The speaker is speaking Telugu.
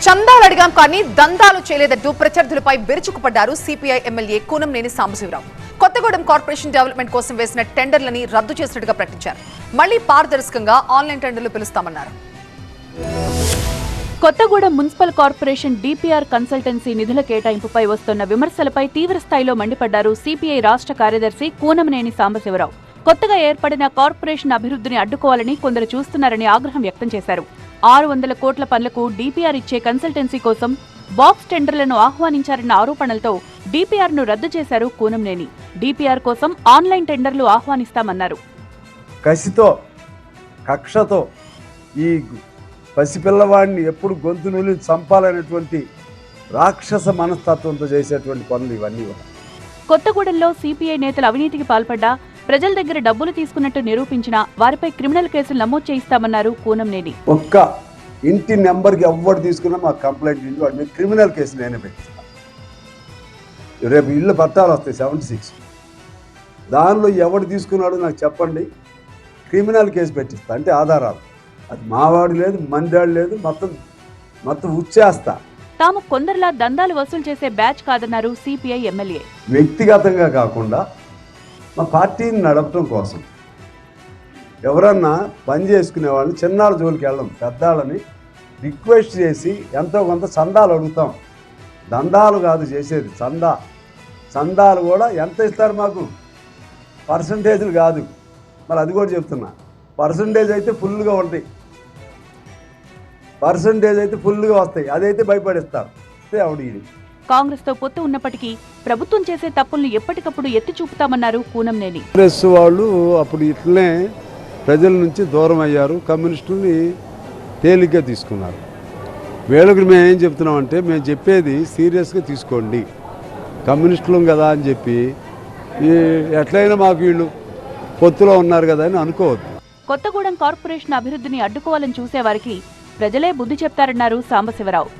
చందాలు అడిగాం కానీ దందాలు చేయలేదంటూ ప్రత్యర్థులపై విరుచుకుపడ్డారు CPI MLA Kunamneni Sambasivarao. Kothagudem corporation development కోసం వేసిన టెండర్లని రద్దు చేసినట్టుగా ప్రకటించారు. మళ్లీ పారదర్శకంగా ఆన్లైన్ టెండర్లు పిలుస్తామన్నారు. Kothagudem municipal corporation DPR consultancy నిధుల కేటాయింపుపై వస్తున్న విమర్శలపై తీవ్రస్థాయిలో మండిపడ్డారు సిపిఐ రాష్ట్ర కార్యదర్శి కూనంనేని సాంబశివరావు. కొత్తగా ఏర్పడిన కార్పొరేషన్ అభివృద్ధిని అడ్డుకోవాలని కొందరు చూస్తున్నారని ఆగ్రహం వ్యక్తం చేశారు. 600 కోట్ల పనులకు డిపిఆర్ ఇచ్చే కన్సల్టెన్సీ కోసం బాక్స్ టెండర్లను ఆహ్వానించారన్న ఆరోపణలతో డిపిఆర్ను రద్దు చేశారు కూనంనేని. డిపిఆర్ కోసం ఆన్లైన్ టెండర్లు ఆహ్వానిస్తామన్నారు. కసితో కక్షతో ఈ పసిపిల్లవాడిని ఎప్పుడు గొంతు నుండి చంపాలనేటువంటి రాక్షస మనస్తత్వంతో చేసేటువంటి పనులు ఇవన్నీ. కొత్తగూడెంలో సిపిఐ నేతలు అవినీతికి పాల్పడ్డా ప్రజల దగ్గర డబ్బులు తీసుకున్నట్టు నిరూపించినా వారిపై క్రిమినల్ కేసులు నమోదు చేయిస్తామన్నారు కూనంనేని. ఒక్క ఇంటి నెంబర్కి ఎవరు తీసుకున్నా మాకు కంప్లైంట్ ఇంటి వాడి మీద క్రిమినల్ కేసు నేనే పెట్టిస్తాను. రేపు ఇళ్ళు పట్టాలు వస్తాయి 76, దానిలో ఎవడు తీసుకున్నాడో నాకు చెప్పండి, క్రిమినల్ కేసు పెట్టిస్తా. అంటే ఆధారాలు, అది మావాడు లేదు, మందాడు లేదు, మొత్తం ఉచ్చేస్తా. తాము కొందరిలా దందాలు వసూలు చేసే బ్యాచ్ కాదన్నారు సిపిఐ ఎమ్మెల్యే. వ్యక్తిగతంగా కాకుండా మా పార్టీని నడపడం కోసం ఎవరన్నా పని చేసుకునే వాళ్ళని చిన్నాళ్ళ జోలికి వెళ్ళడం, పెద్దాళ్ళని రిక్వెస్ట్ చేసి ఎంతో కొంత చందాలు అడుగుతాం. దందాలు కాదు చేసేది, చందాలు కూడా ఎంత ఇస్తారు మాకు, పర్సంటేజ్లు కాదు. మరి అది కూడా చెప్తున్నా, పర్సంటేజ్ అయితే ఫుల్గా ఉంటాయి, వస్తాయి, అదైతే భయపడిస్తారు. ఆవిడ కాంగ్రెస్ తో పొత్తు ఉన్నప్పటికీ ప్రభుత్వం చేసే తప్పుల్ని ఎప్పటికప్పుడు ఎత్తి చూపుతామన్నారు కూనంనేని. కాంగ్రెస్ వాళ్ళు అప్పుడు ఇట్లనే ప్రజల నుంచి దూరం అయ్యారు, కమ్యూనిస్టుల్ని తేలిగ్గా తీసుకున్నారు. వీళ్ళకి మేము ఏం చెప్తున్నామంటే, మేము చెప్పేది సీరియస్గా తీసుకోండి, కమ్యూనిస్టులం కదా అని చెప్పి ఎట్లయినా మాకు వీళ్ళు పొత్తులో ఉన్నారు కదా అని అనుకోవద్దు. కొత్తగూడెం కార్పొరేషన్ అభివృద్ధిని అడ్డుకోవాలని చూసేవారికి ప్రజలే బుద్ధి చెప్తారన్నారు సాంబశివరావు.